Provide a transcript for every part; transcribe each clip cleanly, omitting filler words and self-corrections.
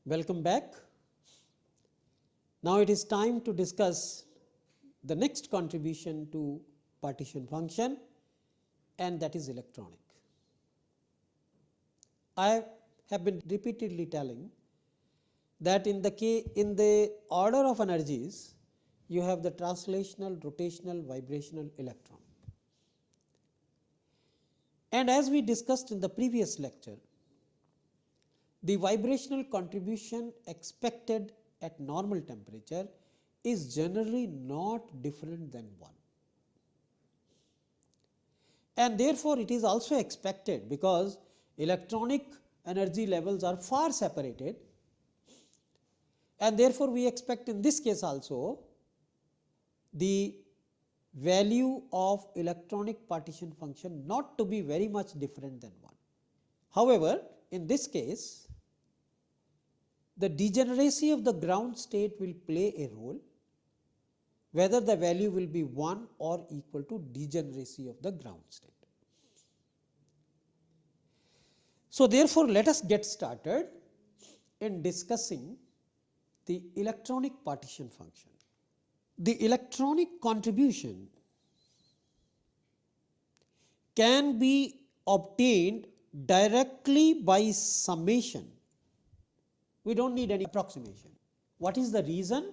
Welcome back. Now it is time to discuss the next contribution to partition function, and that is electronic. I have been repeatedly telling that in the order of energies you have the translational, rotational, vibrational, electron. And as we discussed in the previous lecture, the vibrational contribution expected at normal temperature is generally not different than 1. And therefore, it is also expected, because electronic energy levels are far separated, and therefore, we expect in this case also the value of electronic partition function not to be very much different than 1. However, in this case, the degeneracy of the ground state will play a role, whether the value will be 1 or equal to degeneracy of the ground state. So, therefore, let us get started in discussing the electronic partition function. The electronic contribution can be obtained directly by summation. We do not need any approximation. What is the reason?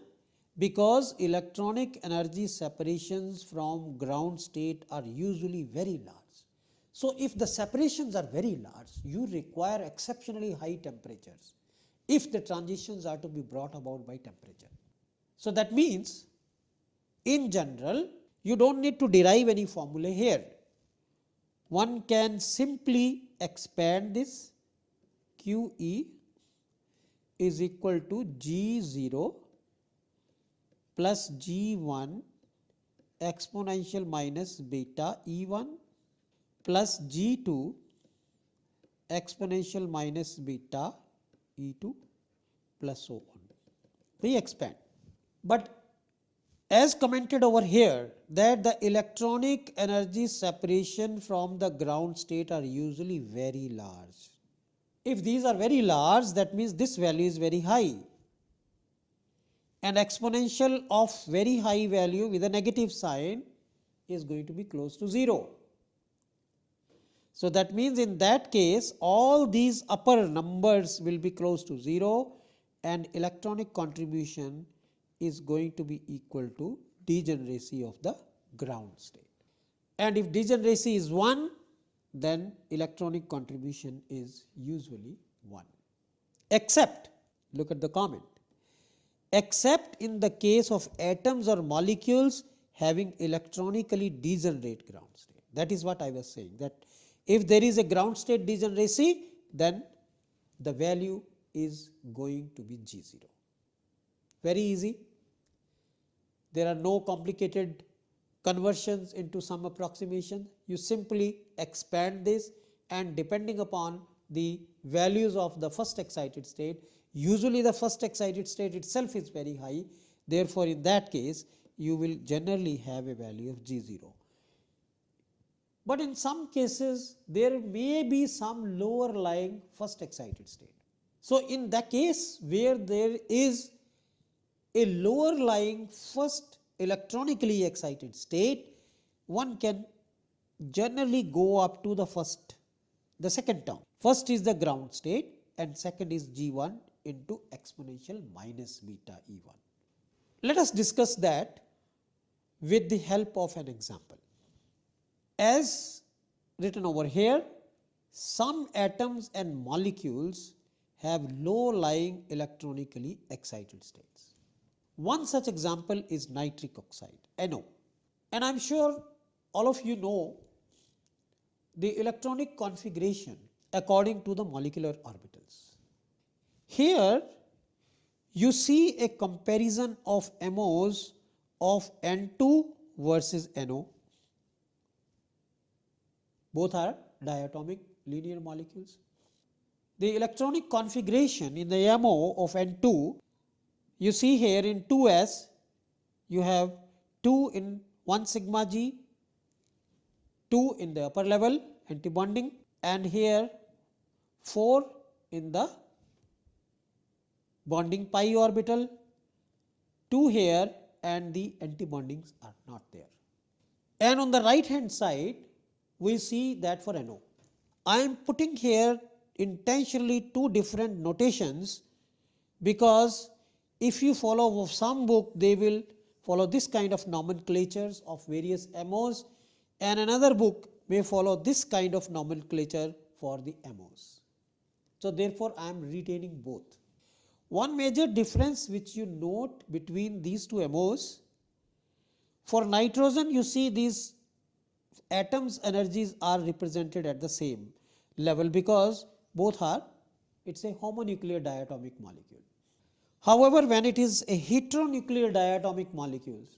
Because electronic energy separations from ground state are usually very large. So, if the separations are very large, you require exceptionally high temperatures if the transitions are to be brought about by temperature. So, that means in general you do not need to derive any formula here. One can simply expand this QE is equal to G0 plus G1 exponential minus beta E1 plus G2 exponential minus beta E2 plus so on. We expand, but as commented over here, that the electronic energy separation from the ground state are usually very large. If these are very large, that means this value is very high, and exponential of very high value with a negative sign is going to be close to 0. So, that means in that case all these upper numbers will be close to 0, and electronic contribution is going to be equal to degeneracy of the ground state. And if degeneracy is 1, then electronic contribution is usually 1, except, look at the comment, except in the case of atoms or molecules having electronically degenerate ground state. That is what I was saying, that if there is a ground state degeneracy, then the value is going to be G0. Very easy. There are no complicated conversions into some approximation. You simply expand this, and depending upon the values of the first excited state, usually the first excited state itself is very high. Therefore, in that case you will generally have a value of G0. But in some cases there may be some lower lying first excited state. So, in the case where there is a lower lying first electronically excited state, one can generally go up to the second term. First is the ground state and second is G1 into exponential minus beta E1. Let us discuss that with the help of an example. As written over here, some atoms and molecules have low lying electronically excited states. One such example is nitric oxide, NO, and I am sure all of you know the electronic configuration according to the molecular orbitals. Here you see a comparison of MOs of N2 versus NO. Both are diatomic linear molecules. The electronic configuration in the MO of N2, you see here in 2s you have 2 in 1 sigma G, 2 in the upper level antibonding, and here 4 in the bonding pi orbital, 2 here, and the anti-bondings are not there. And on the right hand side, we see that for NO. I am putting here intentionally two different notations, because if you follow some book, they will follow this kind of nomenclatures of various MOs, and another book may follow this kind of nomenclature for the MOs. So therefore, I am retaining both. One major difference which you note between these two MOs, for nitrogen you see these atoms energies are represented at the same level, because both are, it is a homonuclear diatomic molecule. However, when it is a heteronuclear diatomic molecules,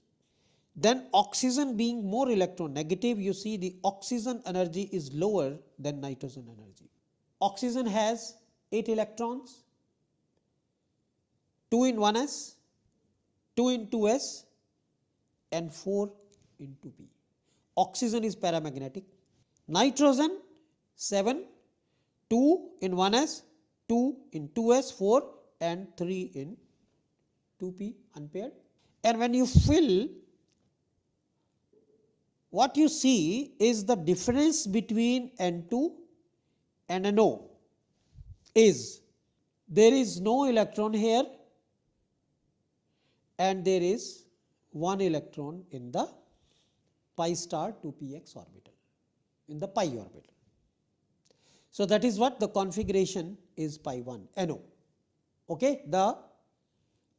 then oxygen being more electronegative, you see the oxygen energy is lower than nitrogen energy. Oxygen has 8 electrons, 2 in 1s, 2 in 2s, and 4 in 2p. Oxygen is paramagnetic. Nitrogen 7, 2 in 1s, 2 in 2s, 4 and 3 in 2p unpaired. And when you fill, what you see is the difference between N2 and NO is there is no electron here and there is 1 electron in the pi star 2px orbital, in the pi orbital. So that is what the configuration is pi 1 NO. Okay, the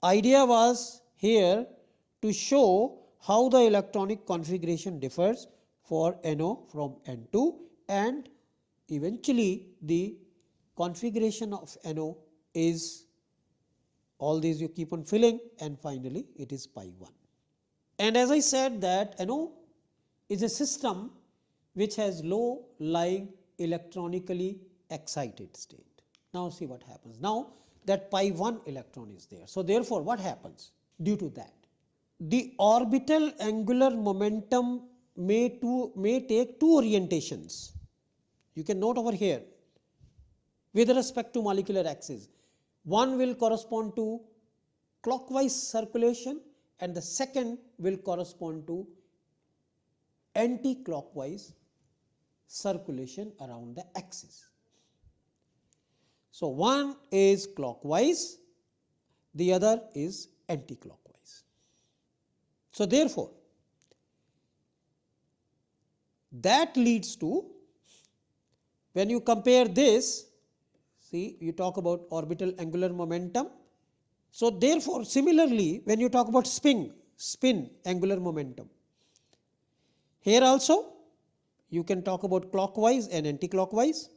idea was here to show how the electronic configuration differs for NO from N2, and eventually the configuration of NO is all these you keep on filling, and finally it is pi 1. And as I said that NO is a system which has low lying electronically excited state. Now see what happens. Now that pi 1 electron is there. So therefore what happens due to that? The orbital angular momentum may take two orientations. You can note over here with respect to molecular axis. One will correspond to clockwise circulation and the second will correspond to anti-clockwise circulation around the axis. So one is clockwise, the other is anti-clockwise. So therefore, that leads to, when you compare this, see you talk about orbital angular momentum. So therefore, similarly when you talk about spin angular momentum, here also you can talk about clockwise and anti-clockwise.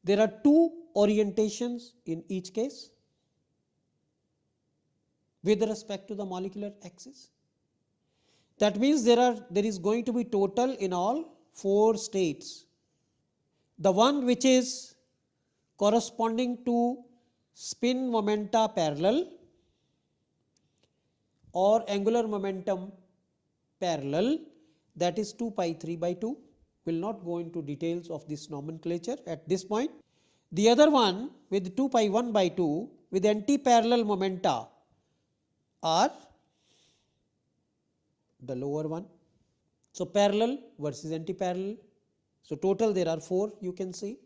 There are two orientations in each case with respect to the molecular axis. That means there is going to be total in all 4 states. The one which is corresponding to spin momenta parallel or angular momentum parallel, that is 2 pi 3 by 2. Will not go into details of this nomenclature at this point. The other one with 2 pi 1 by 2 with anti-parallel momenta are the lower one. So parallel versus anti-parallel. So total there are 4 you can see.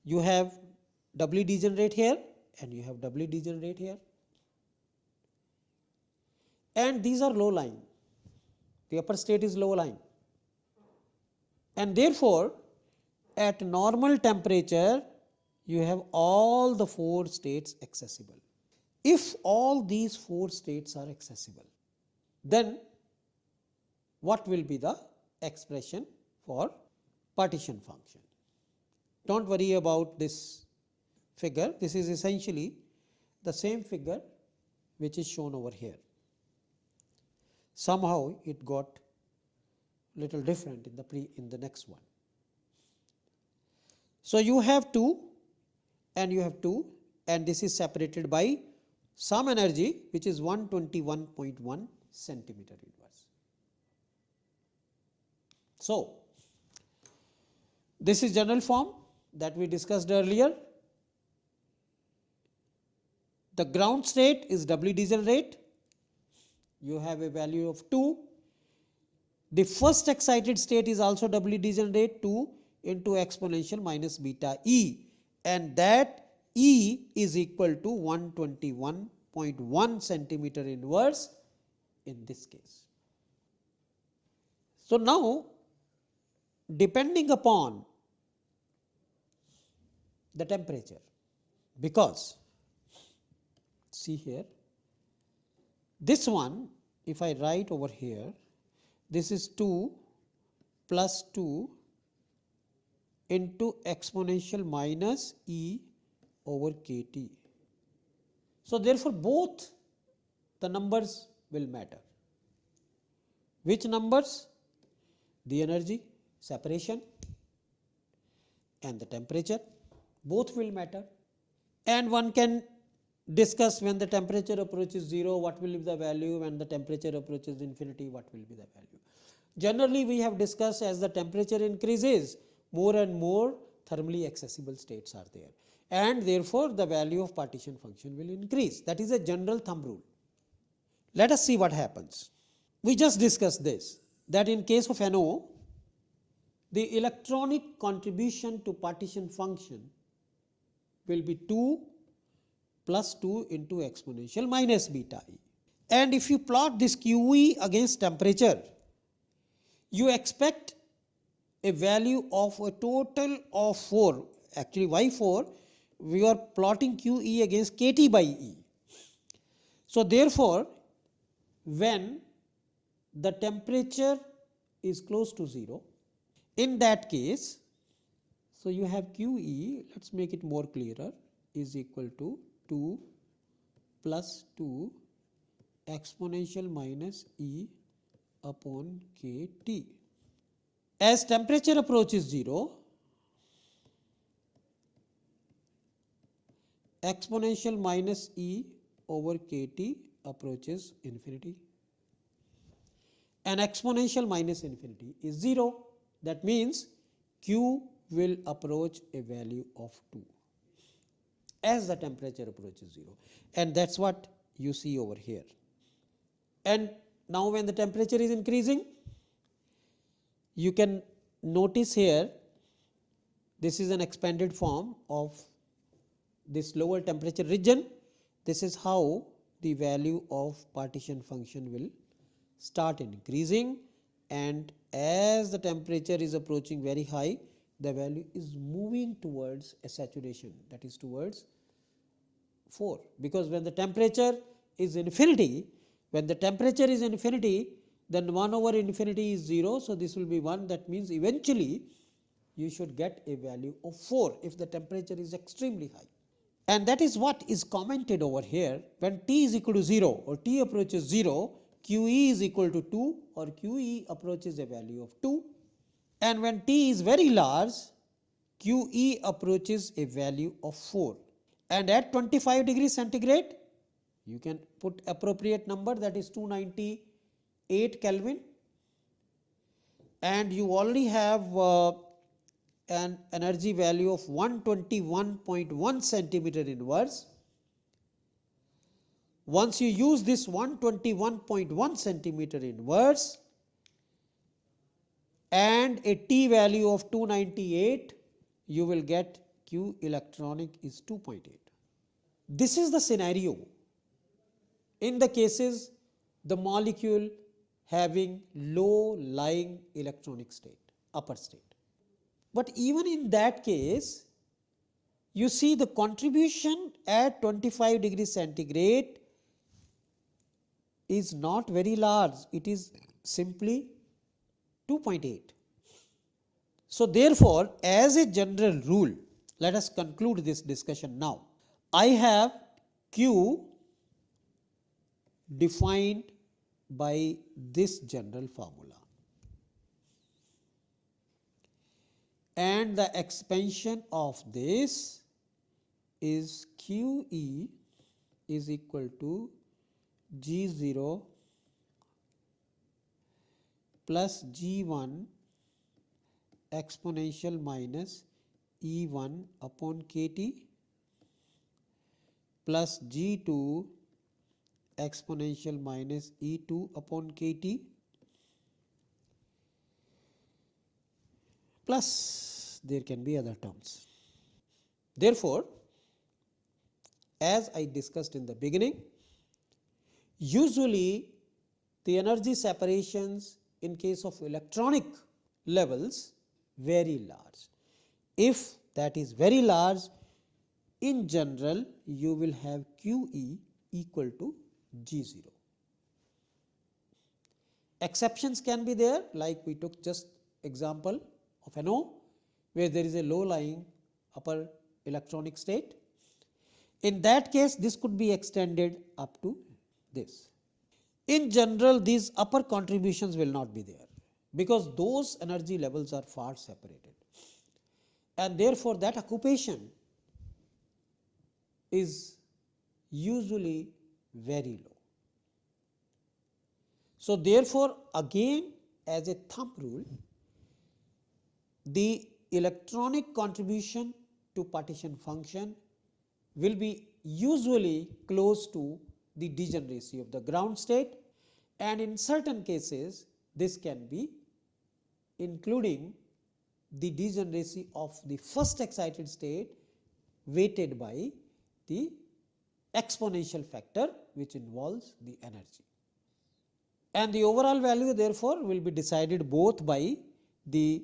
You have doubly degenerate here and you have doubly degenerate here. And these are low lying. The upper state is low lying. And therefore, at normal temperature, you have all the 4 states accessible. If all these 4 states are accessible, then what will be the expression for partition function? Don't worry about this figure. This is essentially the same figure which is shown over here. Somehow it got little different in the next one. So you have 2 and you have 2, and this is separated by some energy which is 121.1 centimeter inverse. So this is general form that we discussed earlier. The ground state is doubly degenerate. You have a value of 2. The first excited state is also doubly degenerate, 2 into exponential minus beta E, and that E is equal to 121.1 centimeter inverse in this case. So now, depending upon the temperature, because see here, this one if I write over here, this is 2 plus 2 into exponential minus E over kT. So therefore both the numbers will matter. Which numbers? The energy, separation, and the temperature, both will matter. And one can discuss when the temperature approaches 0, what will be the value, when the temperature approaches infinity, what will be the value. Generally we have discussed, as the temperature increases, more and more thermally accessible states are there, and therefore the value of partition function will increase. That is a general thumb rule. Let us see what happens. We just discussed this, that in case of NO, the electronic contribution to partition function will be 2 plus 2 into exponential minus beta E. And if you plot this QE against temperature, you expect a value of a total of 4. Actually, why 4? We are plotting QE against KT by E. So therefore, when the temperature is close to 0, in that case, so you have QE, let us make it more clearer, is equal to 2 plus 2 exponential minus E upon KT. As temperature approaches 0, exponential minus E over KT approaches infinity, and exponential minus infinity is 0. That means Q will approach a value of 2 as the temperature approaches 0, and that is what you see over here. And now when the temperature is increasing, you can notice here, this is an expanded form of this lower temperature region. This is how the value of partition function will start increasing, and as the temperature is approaching very high, the value is moving towards a saturation, that is towards 4, because when the temperature is infinity, then 1 over infinity is 0, so this will be 1. That means eventually you should get a value of 4 if the temperature is extremely high. And that is what is commented over here. When T is equal to 0 or T approaches 0, QE is equal to 2 or QE approaches a value of 2. And when T is very large, QE approaches a value of 4. And at 25 degrees centigrade, you can put appropriate number, that is 298 Kelvin, and you already have an energy value of 121.1 centimeter inverse. Once you use this 121.1 centimeter inverse and a T value of 298, you will get Q electronic is 2.8. This is the scenario in the cases the molecule having low lying electronic state, upper state. But even in that case, you see the contribution at 25 degrees centigrade is not very large, it is simply 2.8. So therefore, as a general rule, let us conclude this discussion now. I have Q defined by this general formula, and the expansion of this is QE is equal to G0 plus G1 exponential minus E1 upon KT plus G2 exponential minus E2 upon KT plus there can be other terms. Therefore, as I discussed in the beginning, usually the energy separations in case of electronic levels very large. If that is very large, in general you will have QE equal to G0. Exceptions can be there, like we took just example of NO, where there is a low lying upper electronic state. In that case, this could be extended up to this. In general, these upper contributions will not be there, because those energy levels are far separated, and therefore that occupation is usually very low. So therefore, again as a thumb rule, the electronic contribution to partition function will be usually close to the degeneracy of the ground state, and in certain cases this can be including the degeneracy of the first excited state weighted by the exponential factor which involves the energy. And the overall value therefore will be decided both by the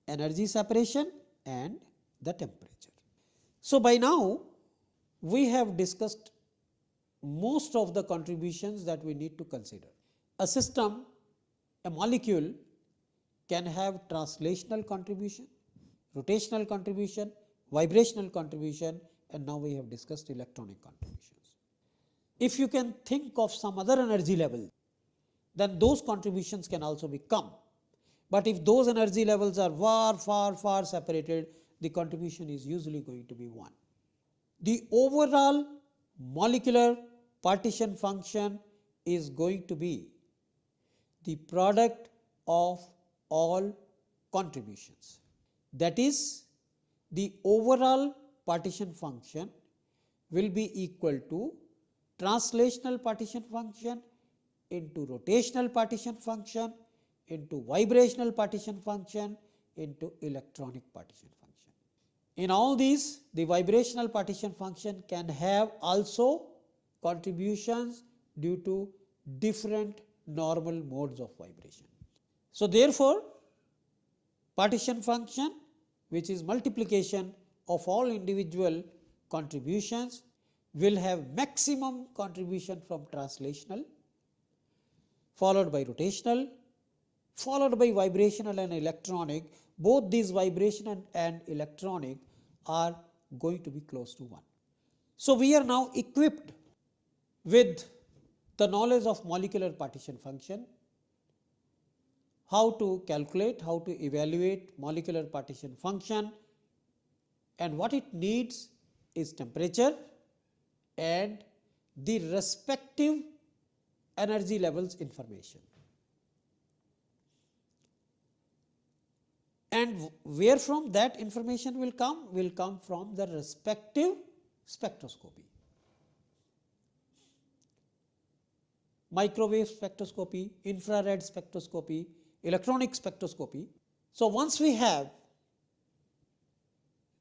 energy separation and the temperature. So by now we have discussed most of the contributions that we need to consider. A system, a molecule can have translational contribution, rotational contribution, vibrational contribution, and now we have discussed electronic contributions. If you can think of some other energy level, then those contributions can also become. But if those energy levels are far separated, the contribution is usually going to be 1. The overall molecular partition function is going to be the product of all contributions. That is, the overall partition function will be equal to translational partition function into rotational partition function into vibrational partition function into electronic partition function. In all these, the vibrational partition function can have also contributions due to different normal modes of vibration. So therefore, partition function, which is multiplication of all individual contributions, will have maximum contribution from translational, followed by rotational, followed by vibrational and electronic. Both these vibration and electronic are going to be close to 1. So we are now equipped with the knowledge of molecular partition function, how to calculate, how to evaluate molecular partition function, and what it needs is temperature and the respective energy levels information. And where from that information will come from the respective spectroscopy. Microwave spectroscopy, infrared spectroscopy, electronic spectroscopy. So once we have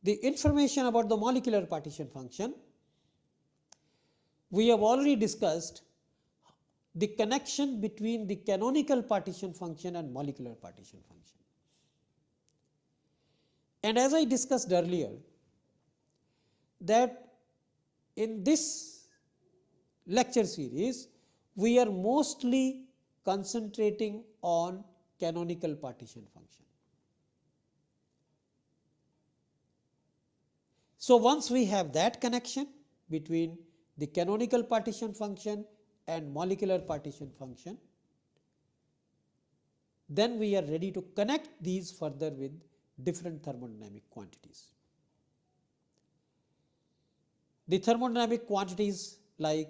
the information about the molecular partition function, we have already discussed the connection between the canonical partition function and molecular partition function. And as I discussed earlier, that in this lecture series, we are mostly concentrating on canonical partition function. So once we have that connection between the canonical partition function and molecular partition function, then we are ready to connect these further with different thermodynamic quantities. The thermodynamic quantities like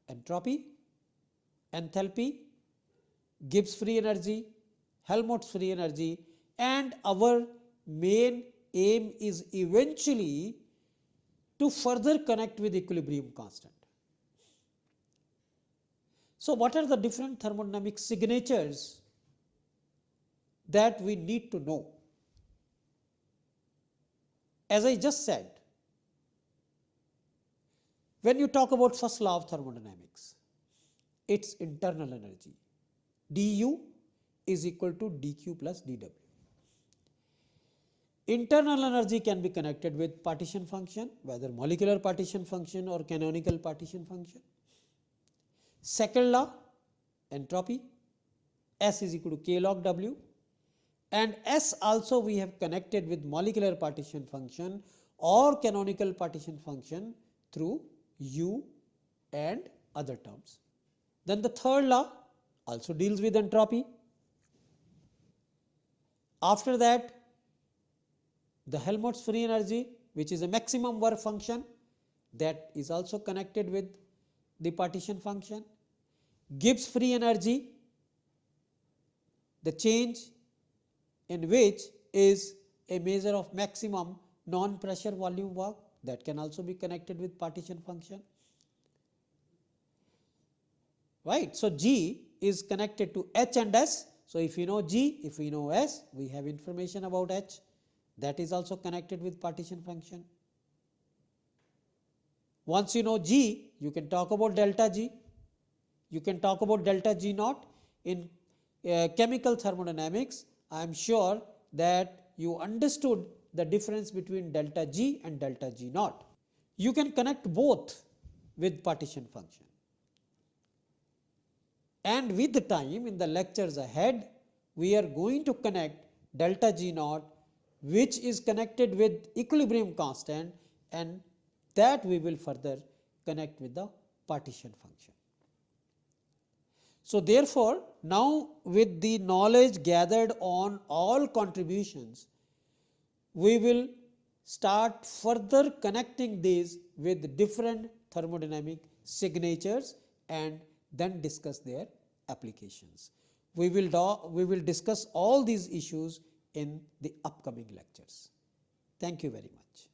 entropy, enthalpy, Gibbs free energy, Helmholtz free energy, and our main aim is eventually to further connect with equilibrium constant. So, what are the different thermodynamic signatures that we need to know? As I just said, when you talk about first law of thermodynamics, its internal energy, du is equal to dq plus dw. Internal energy can be connected with partition function, whether molecular partition function or canonical partition function. Second law, entropy, S is equal to k log W, and S also we have connected with molecular partition function or canonical partition function through U and other terms. Then the third law also deals with entropy. After that, the Helmholtz free energy, which is a maximum work function, that is also connected with the partition function. Gibbs free energy, the change in which is a measure of maximum non-pressure volume work, that can also be connected with partition function. Right. So, G is connected to H and S. So, if we know G, if we know S, we have information about H, that is also connected with partition function. Once you know G, you can talk about delta G, you can talk about delta G naught. In chemical thermodynamics, I am sure that you understood the difference between delta G and delta G naught. You can connect both with partition function. And with the time, in the lectures ahead, we are going to connect delta G naught, which is connected with equilibrium constant, and that we will further connect with the partition function. So, therefore, now with the knowledge gathered on all contributions, we will start further connecting these with different thermodynamic signatures and then discuss their applications. We will discuss all these issues in the upcoming lectures. Thank you very much.